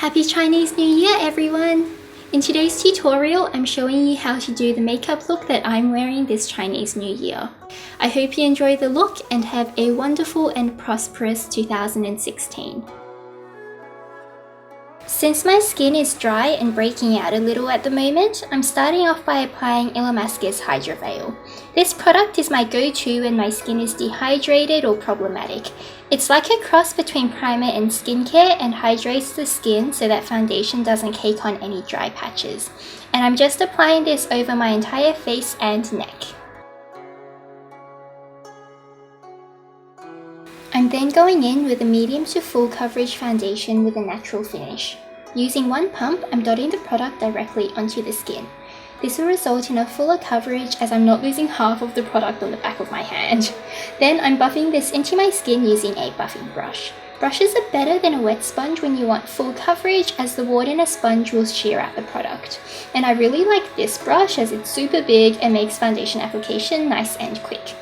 Happy Chinese New Year, everyone! In today's tutorial, I'm showing you how to do the makeup look that I'm wearing this Chinese New Year. I hope you enjoy the look and have a wonderful and prosperous 2016. Since my skin is dry and breaking out a little at the moment, I'm starting off by applying Illamasqua Hydra Veil. This product is my go-to when my skin is dehydrated or problematic. It's like a cross between primer and skincare and hydrates the skin so that foundation doesn't cake on any dry patches. And I'm just applying this over my entire face and neck. I'm then going in with a medium to full coverage foundation with a natural finish. Using one pump, I'm dotting the product directly onto the skin. This will result in a fuller coverage as I'm not losing half of the product on the back of my hand. Then I'm buffing this into my skin using a buffing brush. Brushes are better than a wet sponge when you want full coverage, as the water in a sponge will shear out the product. And I really like this brush as it's super big and makes foundation application nice and quick.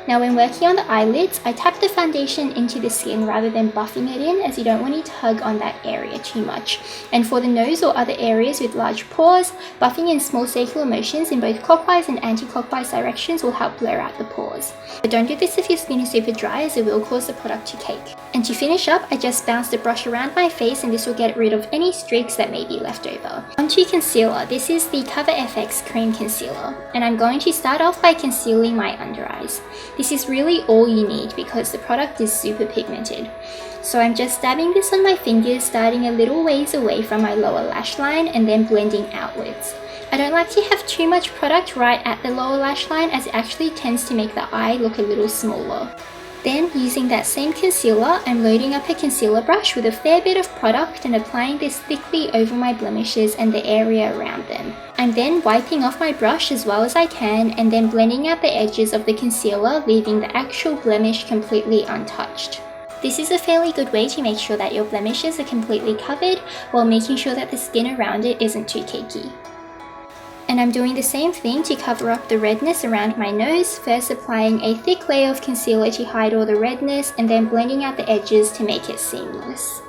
Now when working on the eyelids, I tap the foundation into the skin rather than buffing it in, as you don't want to tug on that area too much. And for the nose or other areas with large pores, buffing in small circular motions in both clockwise and anti-clockwise directions will help blur out the pores. But don't do this if your skin is super dry, as it will cause the product to cake. And to finish up, I just bounce the brush around my face, and this will get rid of any streaks that may be left over. Onto concealer. This is the Cover FX Cream Concealer, and I'm going to start off by concealing my under eyes. This is really all you need because the product is super pigmented. So I'm just dabbing this on my fingers, starting a little ways away from my lower lash line and then blending outwards. I don't like to have too much product right at the lower lash line, as it actually tends to make the eye look a little smaller. Then, using that same concealer, I'm loading up a concealer brush with a fair bit of product and applying this thickly over my blemishes and the area around them. I'm then wiping off my brush as well as I can and then blending out the edges of the concealer, leaving the actual blemish completely untouched. This is a fairly good way to make sure that your blemishes are completely covered while making sure that the skin around it isn't too cakey. And I'm doing the same thing to cover up the redness around my nose, first applying a thick layer of concealer to hide all the redness and then blending out the edges to make it seamless.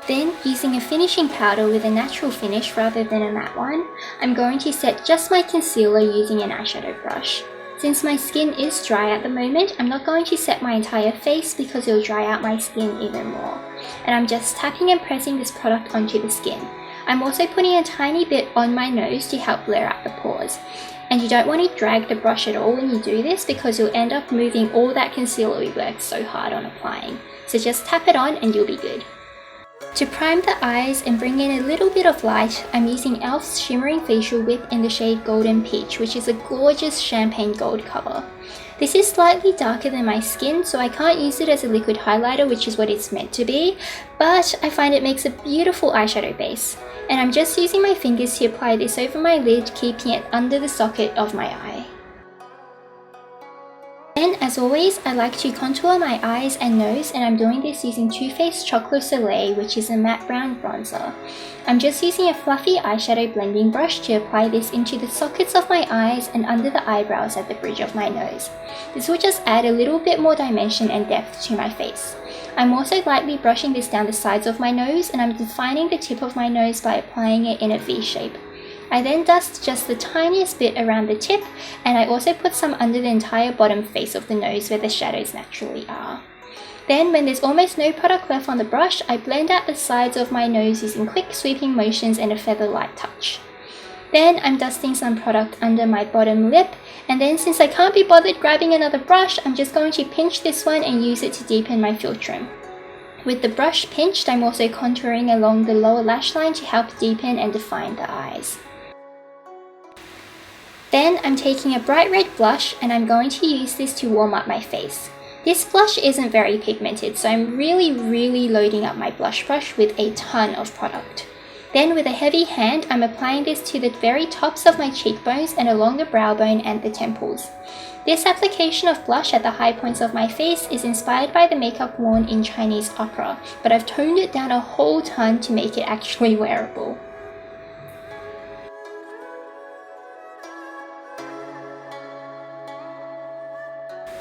Then, using a finishing powder with a natural finish rather than a matte one, I'm going to set just my concealer using an eyeshadow brush. Since my skin is dry at the moment, I'm not going to set my entire face because it'll dry out my skin even more. And I'm just tapping and pressing this product onto the skin. I'm also putting a tiny bit on my nose to help blur out the pores. And you don't want to drag the brush at all when you do this, because you'll end up moving all that concealer we worked so hard on applying. So just tap it on and you'll be good. To prime the eyes and bring in a little bit of light, I'm using e.l.f.'s Shimmering Facial Whip in the shade Golden Peach, which is a gorgeous champagne gold color. This is slightly darker than my skin, so I can't use it as a liquid highlighter, which is what it's meant to be, but I find it makes a beautiful eyeshadow base. And I'm just using my fingers to apply this over my lid, keeping it under the socket of my eye. Then, as always, I like to contour my eyes and nose, and I'm doing this using Too Faced Chocolate Soleil, which is a matte brown bronzer. I'm just using a fluffy eyeshadow blending brush to apply this into the sockets of my eyes and under the eyebrows at the bridge of my nose. This will just add a little bit more dimension and depth to my face. I'm also lightly brushing this down the sides of my nose, and I'm defining the tip of my nose by applying it in a V shape. I then dust just the tiniest bit around the tip, and I also put some under the entire bottom face of the nose where the shadows naturally are. Then, when there's almost no product left on the brush, I blend out the sides of my nose using quick sweeping motions and a feather-light touch. Then I'm dusting some product under my bottom lip, and then since I can't be bothered grabbing another brush, I'm just going to pinch this one and use it to deepen my philtrum. With the brush pinched, I'm also contouring along the lower lash line to help deepen and define the eyes. Then I'm taking a bright red blush, and I'm going to use this to warm up my face. This blush isn't very pigmented, so I'm really loading up my blush brush with a ton of product. Then with a heavy hand, I'm applying this to the very tops of my cheekbones and along the brow bone and the temples. This application of blush at the high points of my face is inspired by the makeup worn in Chinese opera, but I've toned it down a whole ton to make it actually wearable.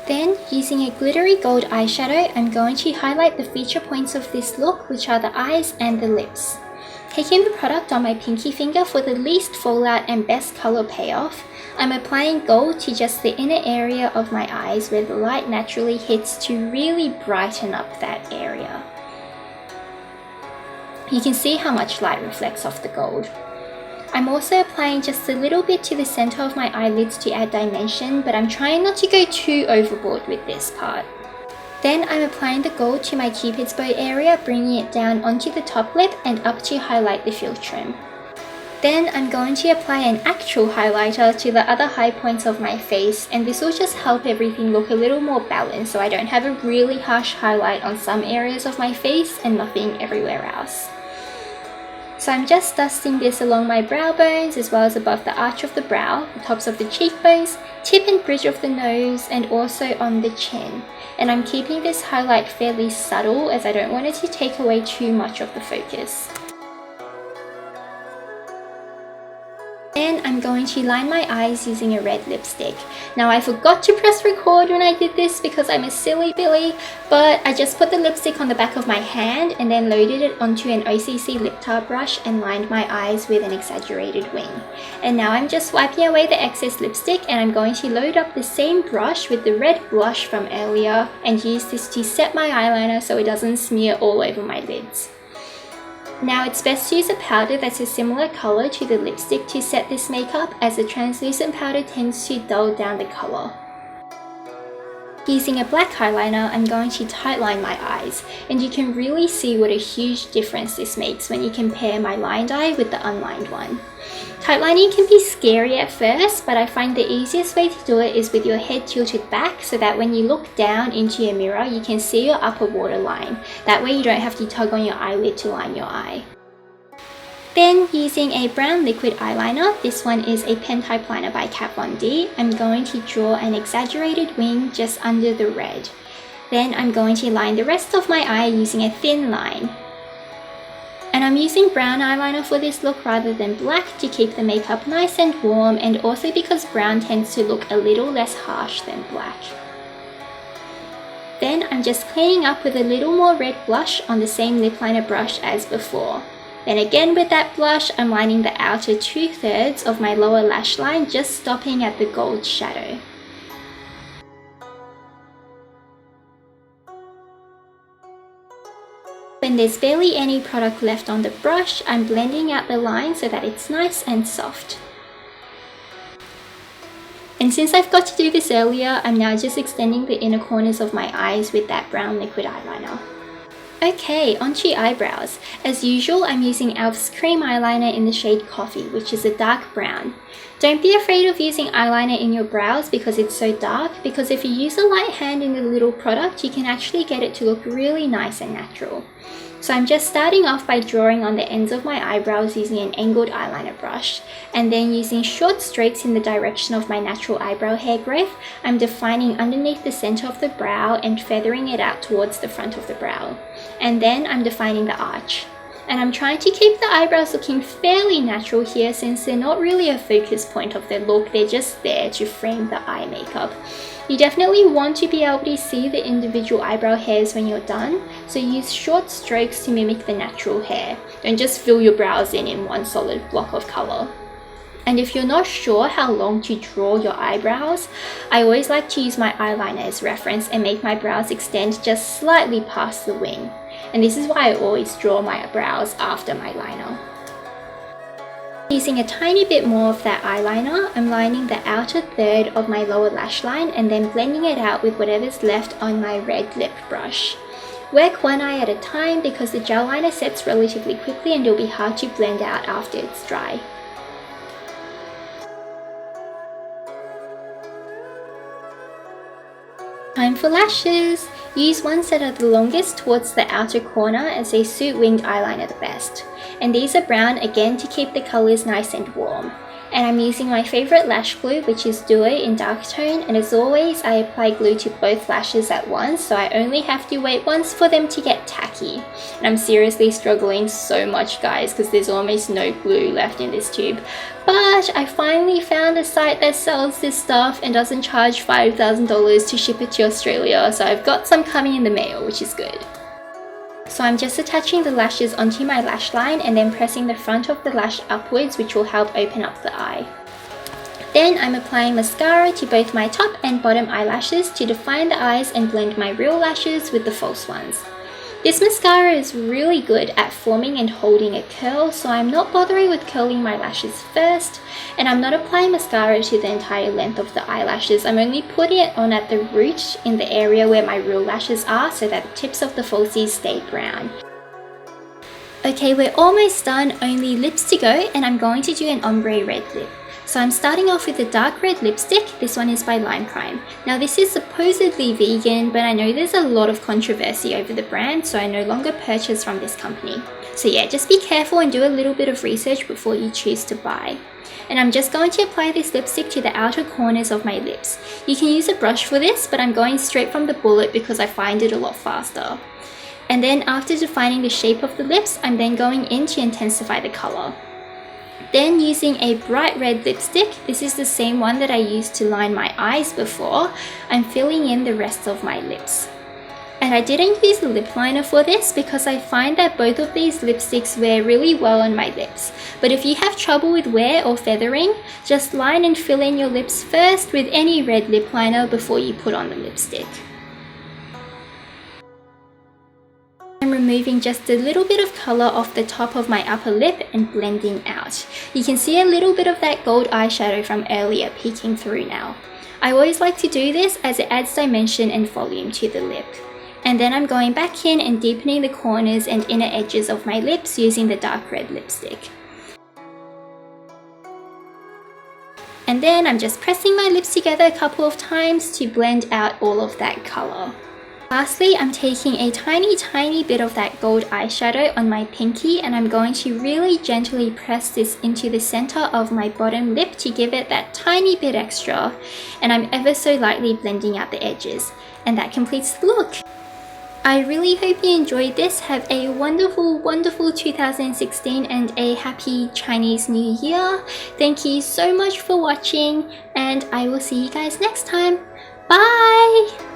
Then, Using a glittery gold eyeshadow, I'm going to highlight the feature points of this look, which are the eyes and the lips. Taking the product on my pinky finger for the least fallout and best colour payoff, I'm applying gold to just the inner area of my eyes where the light naturally hits to really brighten up that area. You can see how much light reflects off the gold. I'm also applying just a little bit to the center of my eyelids to add dimension, but I'm trying not to go too overboard with this part. Then I'm applying the gold to my cupid's bow area, bringing it down onto the top lip and up to highlight the philtrum. Then I'm going to apply an actual highlighter to the other high points of my face, and this will just help everything look a little more balanced so I don't have a really harsh highlight on some areas of my face and nothing everywhere else. So I'm just dusting this along my brow bones as well as above the arch of the brow, the tops of the cheekbones, tip and bridge of the nose, and also on the chin. And I'm keeping this highlight fairly subtle as I don't want it to take away too much of the focus. Then I'm going to line my eyes using a red lipstick. Now I forgot to press record when I did this because I'm a silly Billy, but I just put the lipstick on the back of my hand and then loaded it onto an OCC lip tart brush and lined my eyes with an exaggerated wing. And now I'm just wiping away the excess lipstick, and I'm going to load up the same brush with the red blush from earlier and use this to set my eyeliner so it doesn't smear all over my lids. Now it's best to use a powder that's a similar colour to the lipstick to set this makeup, as the translucent powder tends to dull down the colour. Using a black eyeliner, I'm going to tightline my eyes, and you can really see what a huge difference this makes when you compare my lined eye with the unlined one. Tightlining can be scary at first, but I find the easiest way to do it is with your head tilted back so that when you look down into your mirror, you can see your upper waterline. That way you don't have to tug on your eyelid to line your eye. Then using a brown liquid eyeliner, this one is a pen type liner by Kat Von D, I'm going to draw an exaggerated wing just under the red. Then I'm going to line the rest of my eye using a thin line. And I'm using brown eyeliner for this look rather than black to keep the makeup nice and warm, and also because brown tends to look a little less harsh than black. Then I'm just cleaning up with a little more red blush on the same lip liner brush as before. Then again with that blush, I'm lining the outer 2/3 of my lower lash line, just stopping at the gold shadow. When there's barely any product left on the brush, I'm blending out the line so that it's nice and soft. And since I've got to do this earlier, I'm now just extending the inner corners of my eyes with that brown liquid eyeliner. Okay, onto eyebrows. As usual, I'm using e.l.f.'s cream eyeliner in the shade Coffee, which is a dark brown. Don't be afraid of using eyeliner in your brows because it's so dark, because if you use a light hand in the little product, you can actually get it to look really nice and natural. So I'm just starting off by drawing on the ends of my eyebrows using an angled eyeliner brush, and then using short strokes in the direction of my natural eyebrow hair growth, I'm defining underneath the center of the brow and feathering it out towards the front of the brow. And then I'm defining the arch. And I'm trying to keep the eyebrows looking fairly natural here, since they're not really a focus point of the look, they're just there to frame the eye makeup. You definitely want to be able to see the individual eyebrow hairs when you're done, so use short strokes to mimic the natural hair. Don't just fill your brows in one solid block of colour. And if you're not sure how long to draw your eyebrows, I always like to use my eyeliner as reference and make my brows extend just slightly past the wing. And this is why I always draw my brows after my liner. Using a tiny bit more of that eyeliner, I'm lining the outer third of my lower lash line and then blending it out with whatever's left on my red lip brush. Work one eye at a time because the gel liner sets relatively quickly and it'll be hard to blend out after it's dry. Time for lashes! Use ones that are the longest towards the outer corner as they suit winged eyeliner the best. And these are brown again to keep the colours nice and warm. And I'm using my favorite lash glue, which is Duo in dark tone, and as always I apply glue to both lashes at once, so I only have to wait once for them to get tacky. And I'm seriously struggling so much, guys, because there's almost no glue left in this tube. But I finally found a site that sells this stuff and doesn't charge $5,000 to ship it to Australia, so I've got some coming in the mail, which is good. So I'm just attaching the lashes onto my lash line and then pressing the front of the lash upwards, which will help open up the eye. Then I'm applying mascara to both my top and bottom eyelashes to define the eyes and blend my real lashes with the false ones. This mascara is really good at forming and holding a curl, so I'm not bothering with curling my lashes first, and I'm not applying mascara to the entire length of the eyelashes. I'm only putting it on at the root in the area where my real lashes are so that the tips of the falsies stay brown. Okay, we're almost done, only lips to go, and I'm going to do an ombre red lip. So I'm starting off with a dark red lipstick. This one is by Lime Crime. Now this is supposedly vegan, but I know there's a lot of controversy over the brand, so I no longer purchase from this company. So yeah, just be careful and do a little bit of research before you choose to buy. And I'm just going to apply this lipstick to the outer corners of my lips. You can use a brush for this, but I'm going straight from the bullet because I find it a lot faster. And then after defining the shape of the lips, I'm then going in to intensify the color. Then using a bright red lipstick, this is the same one that I used to line my eyes before, I'm filling in the rest of my lips. And I didn't use a lip liner for this because I find that both of these lipsticks wear really well on my lips. But if you have trouble with wear or feathering, just line and fill in your lips first with any red lip liner before you put on the lipstick. I'm removing just a little bit of color off the top of my upper lip and blending out. You can see a little bit of that gold eyeshadow from earlier peeking through now. I always like to do this as it adds dimension and volume to the lip. And then I'm going back in and deepening the corners and inner edges of my lips using the dark red lipstick. And then I'm just pressing my lips together a couple of times to blend out all of that color. Lastly, I'm taking a tiny bit of that gold eyeshadow on my pinky, and I'm going to really gently press this into the center of my bottom lip to give it that tiny bit extra, and I'm ever so lightly blending out the edges, and that completes the look. I really hope you enjoyed this. Have a wonderful 2016 and a happy Chinese New Year. Thank you so much for watching, and I will see you guys next time. Bye!